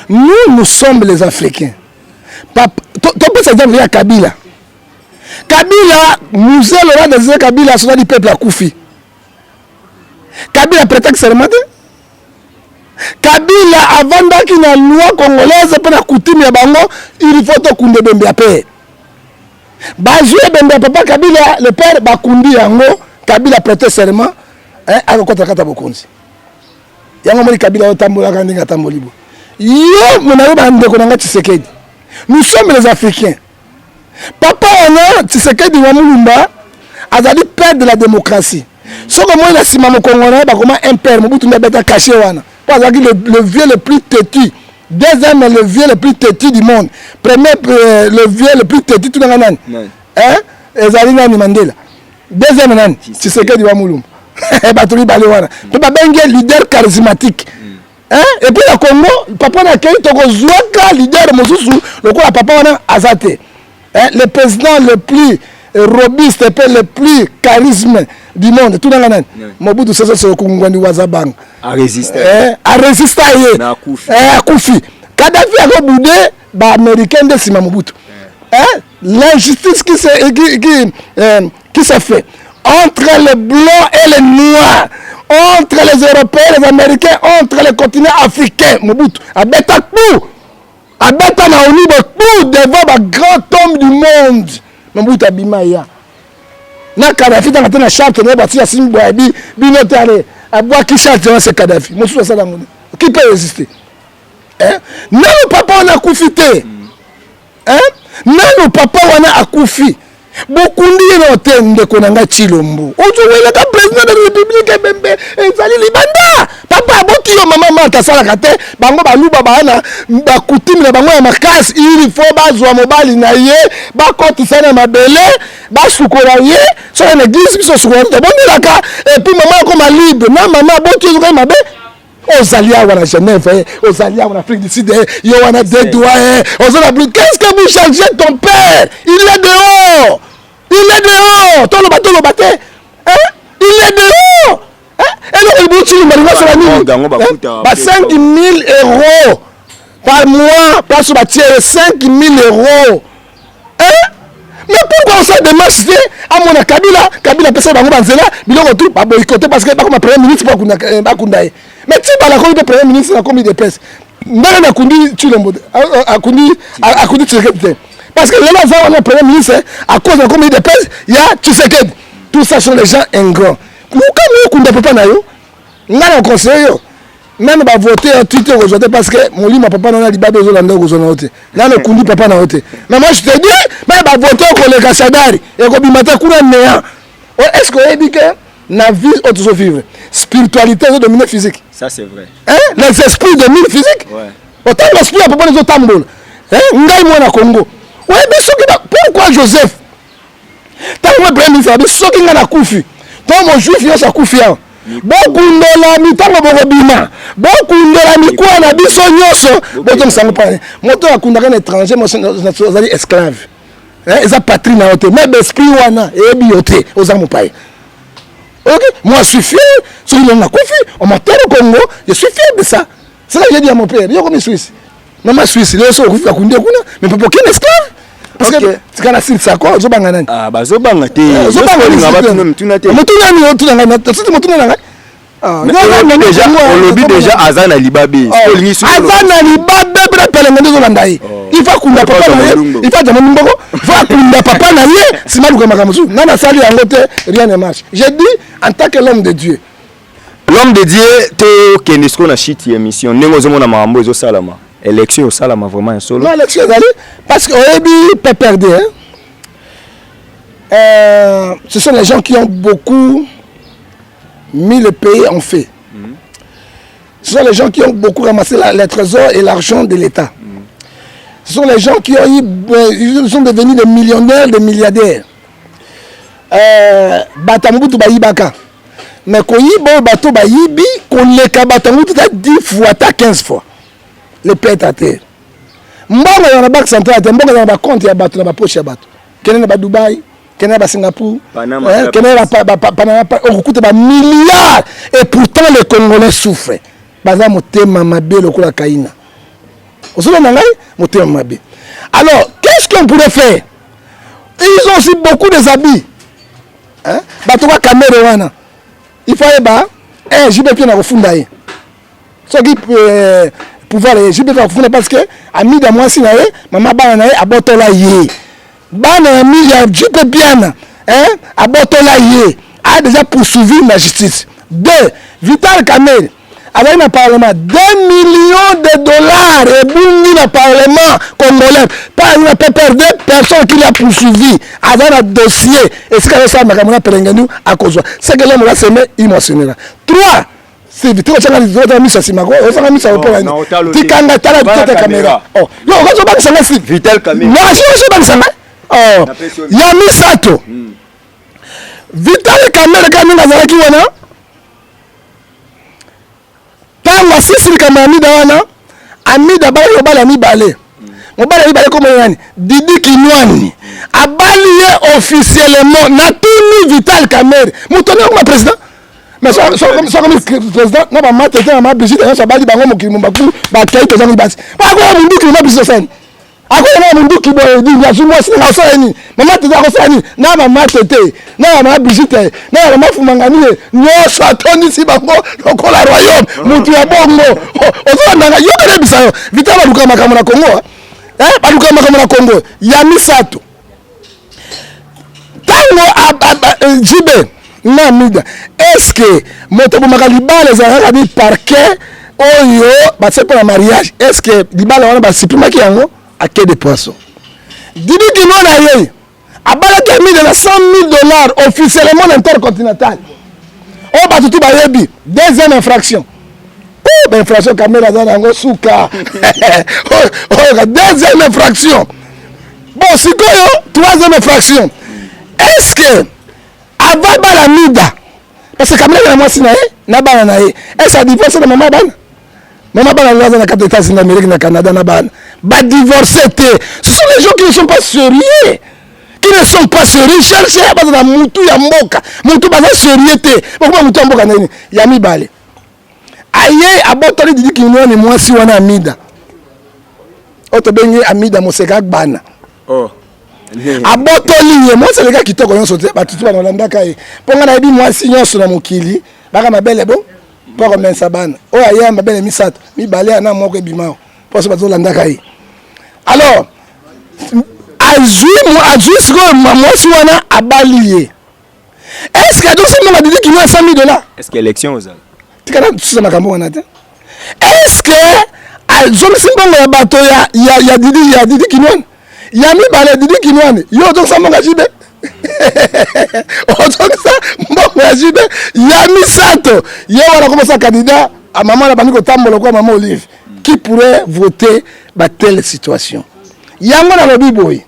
Nous sommes les Africains. Papa to peut ça dire à Kabila. Kabila nous allons dans des Kabila sur du peuple à Koufi. Kabila prétexte serment. Kabila avant qu'il na loi congolaise pour la coutume ya bango il faut to kunde bembe apé. Bazue bembe papa Kabila le père bakundi yango Kabila prêter serment akokota kata bokonzi. Yango moni Kabila otambola kandinga tambolibo. Yo mona bande ko nanga Tshisekedi. Nous sommes les Africains. Papa on a Tshisekedi wa Mulumba azali père de la démocratie. Soko moi la sima mo congolais ba comment un père Mobutu Mbeki caché wana. Parce que le vieux le plus têtu, deuxième le vieux le plus têtu du monde, premier le vieux le plus têtu tout le monde. Hein? Ezalina ni Mandela. Deuxième nan, Tshisekedi wa Mulumba. Batuli balewana. Papa bengue leader charismatique. Hein? Et puis le Congo, papa na kei toko zwaka leader mosusu, le quoi papa wana azate. Hein? Le président le plus robuste et le plus charisme du monde tout dans la Mobutu Sese Seko Ngwandi Wazabang a résisté na Koufi Kadhafi a boudé ba américain de Sima Mobutu l'injustice qui se fait entre les blancs et les noirs, entre les européens et les américains, entre les continents africains. Mobutu a bêta na onibo tout devant ba grand homme du monde. Mobutu abimaya na Kadhafi dans la charte ne bâti ya simbo ya binotare abwa ki charte c'est Kadhafi mosusu ça dans qui peut résister non papa on a confité non papa on a akufi bokundi no tende konanga Chilombo ozowela ka président de la République bembe ezali libanda papa boki yo mama mata sala kate bango baluba bana ba coutume na bango ya makasi il faut bazwa mobali na ye ba kotisa na mabele ba sukola ye so na église biso sukola te bonelaka et puis maman comme libre na maman boki yo mabe ozali awa na Genève ozali awa na Afrique du Sud yo wana des doigts ozala plus qu'est-ce que vous changez ton père il est dehors tout le bateau hein il est dehors et donc il bouti le marina sur la nuit 5 000 € par mois parce que 5 000 € Mais pourquoi on s'est démarché à mon Kabila pesa bango banzela biloko tout ba boycotter parce que ba comme premier ministre pour ba kundaye. Mais tu pas la comme premier ministre na comme de presse. Ndana na kundi Chilombo akundi Tshisekedi. Parce que là on a premier ministre à cause de comme de presse, il y a Tshisekedi. Tout ça sont les gens ingrats. Pourquoi kunda papa na yo? Ngana conseiller yo. Même va voter un Twitter aujourd'hui parce que mon lit ma papa n'a libabe aux Hollandais aux Hollandais. Là le kundi papa n'a voté. Mais moi je te dis, mais va voter pour les Kassadari et comme mata kuna néant. Est-ce que vous dit que la vie autre vivre spiritualité de dominer physique. Ça c'est vrai. Hein? Les esprits dominent physique. Ouais. Autant l'esprit à propos des autres tambours. Hein? Ngai moi na Congo. Ouais mais ce qui pourquoi Joseph? Tant que premier ministre ce qui ngana kufi. Tant mon juif il a kufi. Bokundola mitango bokobima bokundola mikwa na biso nyoso boto sango pa moto akundaka na étranger mo zali esclave eza patrie na yote mais l'esprit wana ebi yote ozamu pa OK moi je suis fier sur le na kofi on m'appelle au Congo je suis fier de ça c'est ça que j'ai dit à mon père yo comme Suisse non ma Suisse le so kofi akunde kuna mais pas aucun esclave parce que c'est quand c'est ça quoi zo banga nani ah ba zo banga te zo banga ni ngaba tuna te mutuna ni otuna ngana tsi mutuna ngana déjà on lobby déjà azana libabe azana libabe bra pelenge ndezo landaye il faut kunda papa na ye il faut jamu mboko va kunda papa na ye simaluka makamusu nana sali yango te rien ne marche je dis en tant que l'homme de Dieu to kendisko na shit émission nengo zo mona mambo zo salama élection au salama vraiment un solo. Non, élection parce qu'on a dit PPRD. Ce sont les gens qui ont beaucoup mis le pays en fait. Ce sont les gens qui ont beaucoup ramassé les trésors et l'argent de l'État. Ce sont les gens qui ont ils sont devenus des millionnaires, des milliardaires. Batamutu Bayibaka. Mais quand il y a bateau Bayibi, qu'on les Batamutu 10 fois, 15 fois. Le pète à terre. Mbongo dans la banque centrale, mbongo dans la compte ya bateau, dans la poche ya bateau. Kenya na Dubaï, Kenya na Singapour, Kenya na Panama, on coûte des milliards. Et pourtant les Congolais souffrent. Baza motema mabe lokola kaina. Osolo nangai motema mabe. Alors, qu'est-ce qu'on pourrait faire? Ils ont aussi beaucoup de habits. Hein? Bateau ka caméra wana. Il faut eba, jibe pia na kufunda ye. So qui pouvoir les jibe na kufunda parce que ami da mwasi na ye, mama bana na ye abotola ye. Bana ami ya jibe bien, hein? Abotola ye. A déjà poursuivi la justice. 2. Vital Kamerhe avec le Parlement 2 millions de dollars et boum le Parlement congolais. Pas une PPRD, personne qui l'a poursuivi avec un dossier. Et ce que ça m'a permis à cause. C'est que l'homme va se mettre émotionnel. 3. C'est vite que ça a mis ça Simako, ça a mis ça au point. Tikanga tala de caméra. Oh, non, on va pas ça là. Vital Kamerhe. Non, je pas ça. Oh, Yami Sato. Vital Kamerhe quand nous avons qui wana. Tango sisi kama amida wana amida bale yobala mibale mobala mibale comme yani Didi Kinwani abali ye officiellement na tuni Vital Kamerhe mutoni comme président mais so comme président na ba matete na ma Brigitte na so bali bango mokili mbaku ba kai to zangi basi ba ko mundu ki na biso sani ako na mundu ki boy di ya sumo sina so yani mama tete ko sani na ba matete na ma Brigitte na ba mafumangani nyoso atoni si bango lokola royaume mutu ya bongo ozonanga yokele bisayo Vital baluka makambo na Congo baluka makambo na Congo ya misato tango jibe na mida est-ce que moto bomaka libala ezalaka ni parquet oyo base pour la mariage est-ce que libala wana basipimaki yango à quai de poisson Didi Kinwani ye abalaki amide na $100,000 officiellement intercontinental o batutu bayebi deuxième infraction infraction caméra dans yango suka deuxième infraction bon sikoyo troisième infraction est-ce que avant bala mida parce que caméra na mwasi na ye na bana na ye est-ce a divorcé na mama bana na na 4 États-Unis d'Amérique na Canada na bana ba divorcé te ce sont les gens qui ne sont pas sérieux cherchez baza na mutu ya mboka mutu baza sérieux te bakoma mutu ya mboka nini ya mibale aye abotoli Didi Kinwani mwasi wana amida oto bengi amida moseka bana abotoli ye moi c'est le gars kitoko nyonso te batutu banalandaka ye mpo nga nayebi mwasi nyonso na mokili baka mabele bon mpo komensa bana oyo aya mabele misato mibale ana moko ebimao mposo bazolandaka ye alors azwi sikoyo mwasi wana abali ye est-ce que adosi monga didi kino ya 100 000 $? Est-ce que élection ozala tikana tusa makambo wana te est-ce que azomisi mbongo ya bato ya didi kinwani ya mibale didi kinwani yo ozokisa mbongo ya jibe ozokisa mbongo ya jibe ya misato ye wana komosa candidat amama na bandi kotambola kwa mama Olive qui pourrait voter ba telle situation yango na lobi boy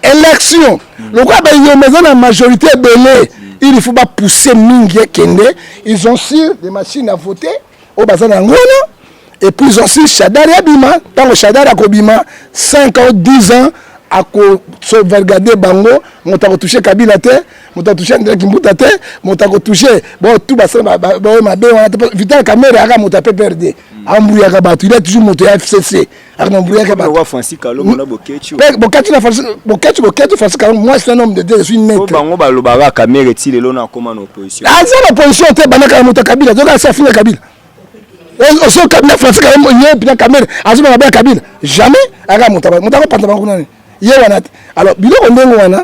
élection lokwa ba yomeza na majorité belé il faut pas pousser mingi kende ils ont sur des machines à voter au bazana ngona et puis ils ont sur Shadari abima tant que Shadari akobima 5 ans 10 ans ako sauvegarder bango motako toucher Kabila te motako toucher André Kimbuta te motako toucher bon tout basana ba mabe wana Vital Kamerhe aka motape perdre ambouya ka batu il est toujours moto ya FCC akna mbouya ka batu Francis Kalongo na Bokechi Francis Kalongo moi c'est un homme de Dieu je suis maître bango balobaka Kamerhe ti lelo na koma na opposition l'opposition te banaka moto Kabila donc ça finit Kabila aussi Kabila Francis Kalongo yé bien Kamerhe azuma ba Kabila jamais aka moto panta bango nani ye wana alors biloko ndenge wana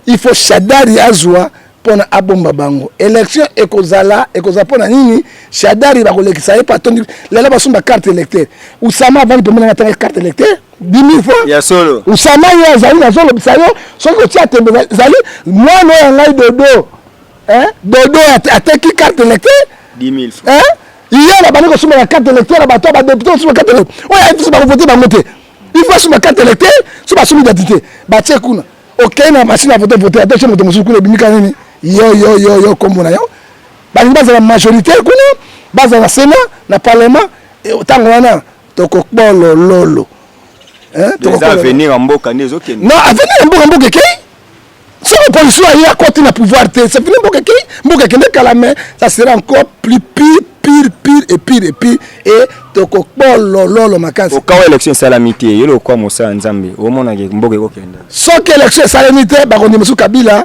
il faut Shadari azwa pona abomba bango élection ekozala pona nini Shadari bakolekisa ye patondi lelo basomba carte électeur Usama avant de mener la carte électeur 10 000 fois ya solo Usama ye azali na zolo bisayo soki otia tembe zali mwana ya ngai dodo ateki carte électeur 10 000 francs hier la bande kosomba la carte électeur la bato ba député kosomba carte électeur oya ifisi bakovote bango te il faut asomba carte électeur so basombi d'identité batie kuna okei na machine à voter attention moto mosusu kuna ebimika nini yo kombo na yo balingi bazala majorité kuna bazala na sénat na parlement ntango wana tokokbolololo avenir en mboka nde ezokende non avenir en mboka ekei soki opposition aye akoti na pouvoir te c'est fini mboka ekende kala mais ça sera encore plus pire et tokokbolololo makasi okawa élection esalami te ye lokwa mosala nzambe omonake mboka ekokenda soki élection esalami te bakondima mosusu Kabila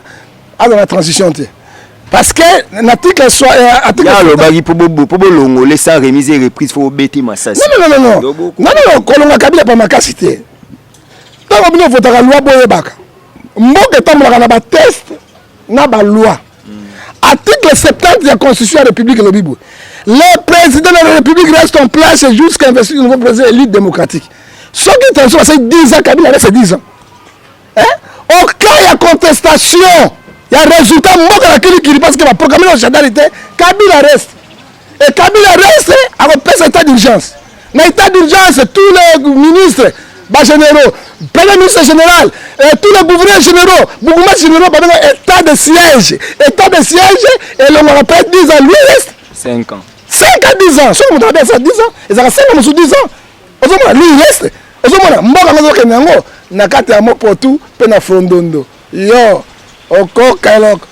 aza na transition te parce que l'article alobaki po bolongole sans remise et reprise fo obeti masasi non kolonga Kabila pa makasi te ntango bino votaka loi boyebaka mboka etambolaka na bateste na baloi article 70 de la constitution de la République elobi boye le président de la République reste en place jusqu'à investir de nouveau président élu démocratique soki transition basali 10 ans Kabila reste 10 ans au cas ya contestation il y a résultat mboka na kilikili parce que va programmer le Shadari te Kabila reste et Kabila reste avec état d'urgence na état d'urgence tous les ministres bas généraux premier ministre général et tous les gouverneurs généraux bourgmestres généraux état de siège et l'on rappelle 10 ans lui reste 5 ans 5 à 10 ans soki moto abia ça 10 ans ezaka 5 ans mosusu 10 ans ozomona lui reste ozomona mboka ngo ezokende yango na kati ya mopotu mpe na frondondo yo okoka eloko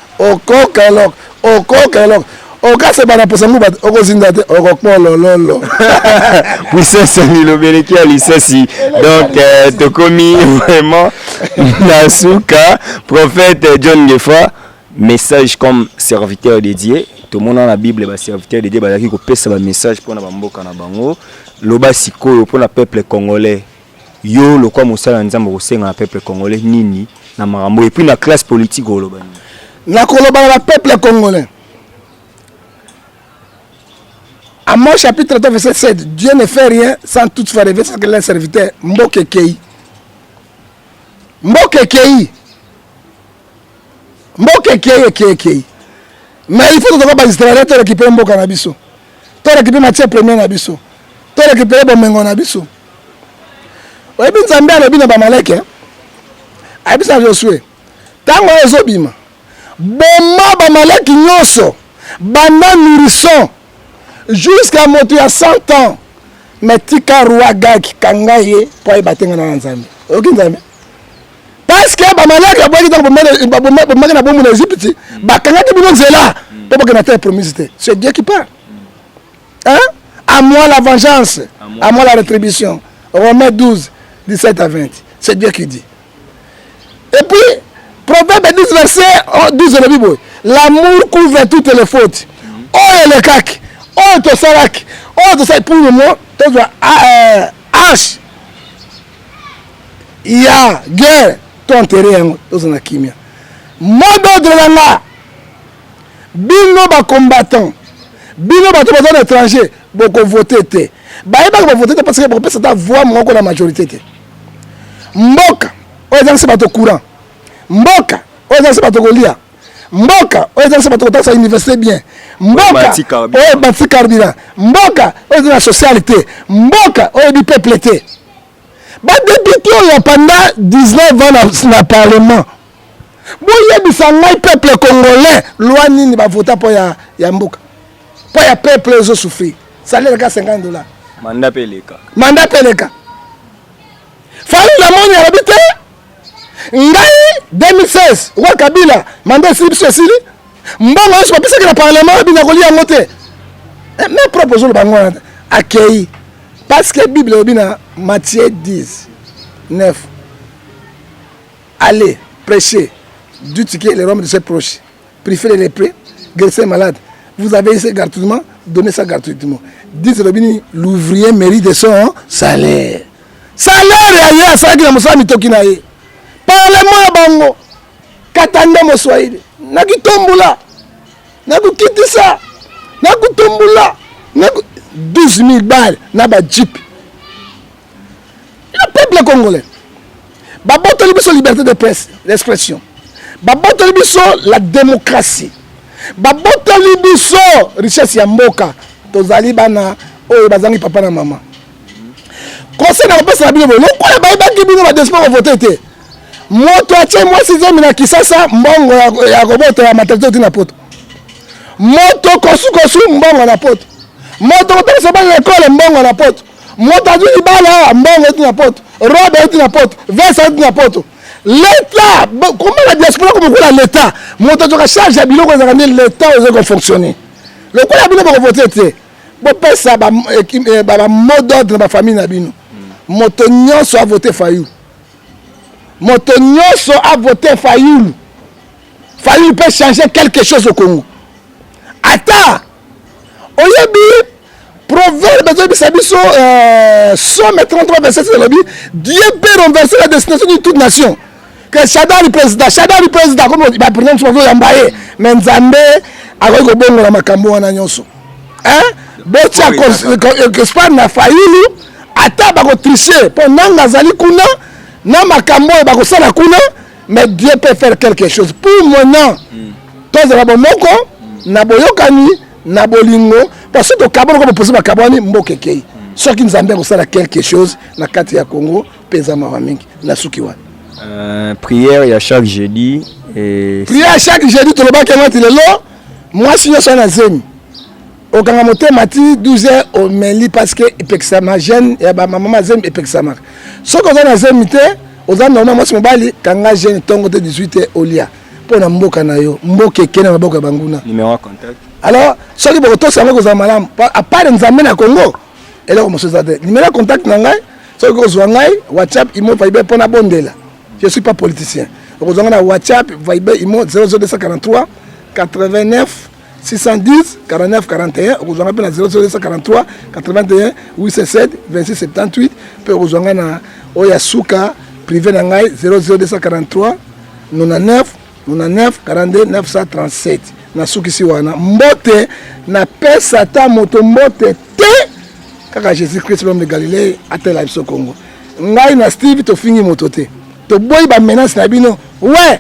okase bana posa nguba okozinda te okokpolololo puissance nilobeleki ya lisasi donc tokomi vraiment na suka prophète John Ngefa message comme serviteur dédié tout le monde dans la Bible ba serviteur dédié ba ki ko pesa ba message pour na bamboka na bango loba sikoyo pour na peuple congolais yo lokwa mosala nzambo kosenga na peuple congolais nini na marambo et puis la classe politique oloba na koloba na peuple congolais Amos chapitre 3 verset 7 Dieu ne fait rien sans toutefois révéler ce que les serviteurs mbokekei mais il faut que les Israéliens te récupèrent mboka na biso to récupérer matière première na biso to récupérer bomengo na biso oyebi nzambe alobi na bamaleke ayebisa Josue ntango ezobima boma bamaleki nyonso banda nourrisson jusqu'à moto ya 100 ans mais tika roi gaki kanga ye po ayeba te nga na nzambe oyoki nzambe parce que bamaleki aboyaki ntango bomaki na bomu na Égypte bakangaki bino nzela mpo bokenda te promise te c'est Dieu qui parle à moi la vengeance à moi la rétribution Romains 12 17 à 20 c'est Dieu qui dit et puis verset 12 de la Bible. L'amour couvre toutes les fautes. Oh, le cac. Oh, to salak. Oh, to ça pour le mot. H. Il y a guerre. Ton terrain. Dans la kimia. Mot d'ordre là. Bino ba combattant. Bino ba combattant étranger. Beaucoup voter. Bah, il va voter parce que pour peut ça voix moi la majorité. Mboka. Oyo c'est pas to courant. Mboka. Oyo c'est pas to golia. Mboka. Oyo c'est pas to taxa université bien. Mboka. Oyo bati carburant. Mboka. Oyo la socialité. Mboka. Oyo du peuple té. Ba député oyo pendant 19 ans na parlement. Boye bisanga peuple congolais loi nini ba voter pour ya mboka. Pour ya peuple zo souffrir. Salaire ka $50. Mandat peleka. Fali la moni habité. Ngai 2016 roi Kabila mandat sibso sili. Mbongo je pense que le parlement bina koli ya ngote. Mais proposons le bango accueilli parce que Bible bina Matthieu 10 9. Allez prêcher, dites que les Romains de ses proches, préférez les prêts, guérissez les malades. Vous avez essayé gratuitement, donnez ça gratuitement. Dites l'ouvrier mérite de son salaire. Salaire ya ça qui na musala mitoki na ye. Parlement bango. Katanda mo Swahili. Nakitombula. Nakukitisa. Nakutombula. 12 000 balles na ba jeep. Le peuple congolais. Baboto libiso liberté de presse, d'expression. Baboto libiso la démocratie. Baboto libiso richesse ya mboka. Tozali bana oyo bazangi papa na mama. Conseil na pesa na bino lokola bayebaki bino ba diaspora voter te. Moto atie moi 6e na Kisasa mbongo ya robota ya maternité na poto. Moto kosu mbongo na poto. Moto kotesa ba l'école mbongo na poto. Moto adu ibala mbongo na poto. Robe na poto, veste na poto. L'État, comment la diaspora comme quoi l'État, moto to charge ya biloko za l'État ozo fonctionner. Le quoi la bino ba voter te. Bo pesa ba mot d'ordre na ba famille na bino. Moto nyonso a voté Fayulu. Moto nyonso a voté Fayulu. Fayulu peut changer quelque chose au Congo. Attends. Oyebi Proverbe de Bisabiso, Somme 33 verset de l'Obi, Dieu peut renverser la destination de toute nation. Que Shada le président, comme il va prendre son Yambaye, mais Nzambe, avec le bon la Makambo en Agnoso. Hein? Botia Kospar na Fayulu, Ata bako tricher, pour Nanga Zali Kuna, na Makambo et bako Sala Kuna, mais Dieu peut faire quelque chose. Pour maintenant, tous les Moko, Naboyokani, Nabolingo, parce que le Cabon comme possible à Cabani Mbokekei. Ceux qui nous amènent ça quelque chose, la carte ya Congo, Pezama Wamingi, la Sukiwan. Prière il y a chaque jeudi et prière chaque jeudi tout le bas qui est là. Moi si je suis en Zemi. Au Kangamote mati 12h au Meli parce que Epexama jeune et ma maman Zemi Epexama. Ceux qui sont en Zemi aux normalement moi c'est mobali kanga jeune tongo de 18h au lia. Pour na mboka na yo, mbokeke na mboka banguna. Numéro contact. Alors, ceux qui sont en Malam, à part Nzambe na Congo, et là, le numéro de contact, ceux qui sont en WhatsApp, ils m'ont Viber pour la bondela. Je ne suis pas politicien. Vous avez WhatsApp, Viber, ils m'ont 0243 89 610 49 41. Vous avez 0243 81 867 26 78. Puis vous avez Oyasuka, privé Nangai, 0243 99 42 937. Na sukisi wana mbote na pesa ta moto mbote te kaka Jésus Christ l'homme de Galilée atela biso Congo ngai na Steve to fingi moto te to boy ba menace na bino ouais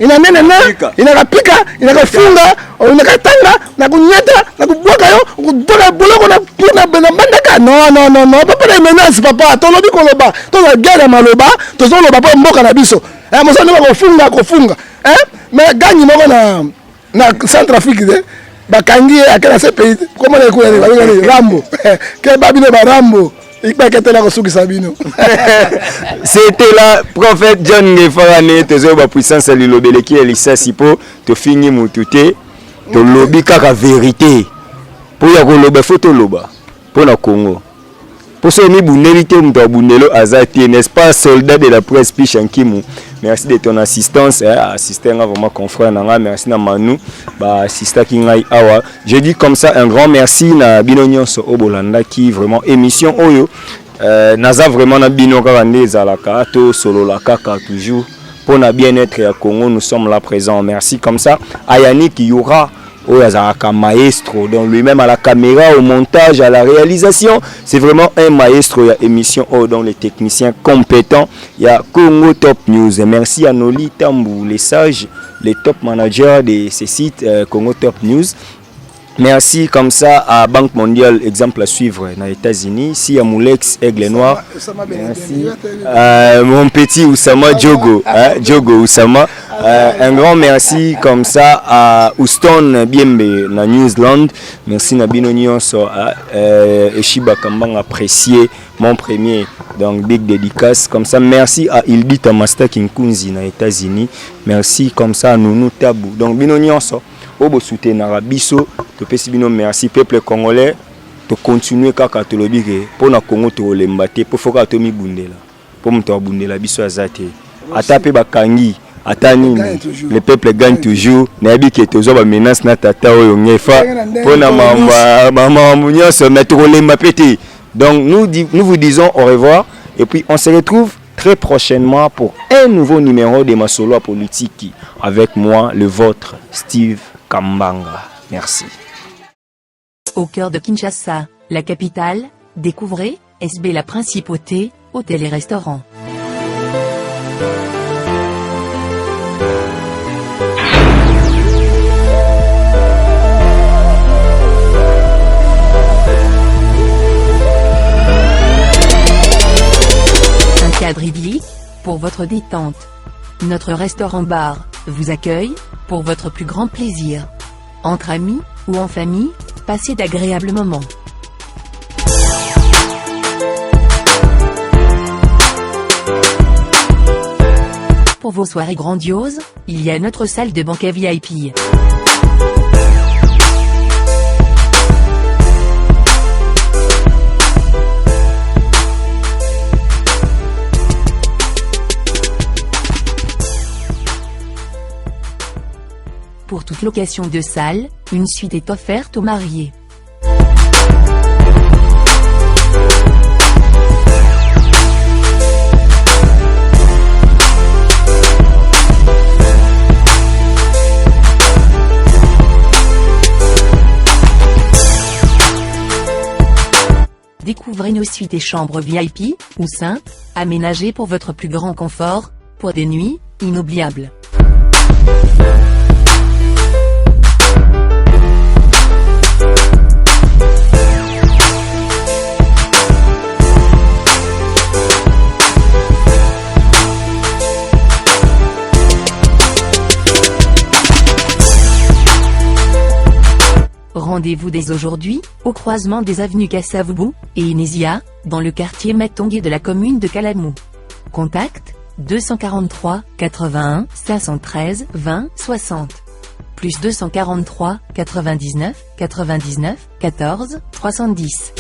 ina nene na ina kapika ina kafunga ina katanga na kunyata na kubwaka yo kuboka boloko na puna bena mandaka non papa na menace papa to lobi koloba to la guerre maloba to zo loba pa mboka na biso moso no kofunga mais gagni moko na Centrafrique bakangi akela ce pays comment les Rambo que babino ba Rambo ikpaketela ko suki sabino. C'était là prophète John Ngefarane tezo ba puissance lilobeleki Elisa Sipo to fingi mutute to lobi kaka vérité pour ya ko loba photo loba pour na Congo Pour ce mi bundeli te mto bundelo azati, n'est-ce pas, soldat de la presse Pichankimu. Merci de ton assistance, assistant vraiment confrère nanga, merci na Manu, ba assistant ki ngai awa. Je dis comme ça un grand merci na bino nyonso obolanda qui vraiment émission oyo naza vraiment na bino kaka nde ezalaka to solo la kaka toujours pour na bien-être ya Congo, nous sommes là présents. Merci comme ça à Yannick Youra. Oyazaraka maestro, donc lui-même à la caméra, au montage, à la réalisation, c'est vraiment un maestro. Il y a émission dont les techniciens compétents. Il y a Congo Top News. Merci à Noli Tambou, les sages, les top managers de ces sites Congo Top News. Merci comme ça à Banque Mondiale, exemple à suivre dans les États-Unis. Ici à Moulex, Aigle Noir. Merci. Mon petit Oussama Djogo, Djogo Oussama. Un grand merci comme ça à Houston Biembe na New Zealand. Merci Nabino Nyonso Eshiba Kambang apprécié mon premier, donc big dédicace comme ça. Merci à Ildi Tamasta Kinkunzi na États-Unis. Merci comme ça à Nounou Tabou. Donc Bino Nyonso obo soutenir biso to pesi bino merci peuple congolais to continuer kaka to lobike pour na Congo to lembate pour foka to mi bundela pour mto bundela biso azate atape bakangi atani le peuple gagne toujours na biki tozo ba menace na tata oyo ngefa pour na mama munyo se mettre lemba pété. Donc nous vous disons au revoir et puis on se retrouve très prochainement pour un nouveau numéro de Masolo Politique avec moi le vôtre Steve Kambanga. Merci. Au cœur de Kinshasa, la capitale, découvrez SB la Principauté, hôtel et restaurant. Un cadre idyllique pour votre détente. Notre restaurant-bar vous accueille pour votre plus grand plaisir. Entre amis ou en famille, passez d'agréables moments. Pour vos soirées grandioses, il y a notre salle de banquet VIP. Pour toute location de salle, une suite est offerte aux mariés. Découvrez nos suites et chambres VIP, ou simples, aménagées pour votre plus grand confort, pour des nuits inoubliables. Rendez-vous dès aujourd'hui, au croisement des avenues Kassavubu et Inésia, dans le quartier Matongué de la commune de Kalamou. Contact 243 81 513 20 60 plus 243 99 99 14 310.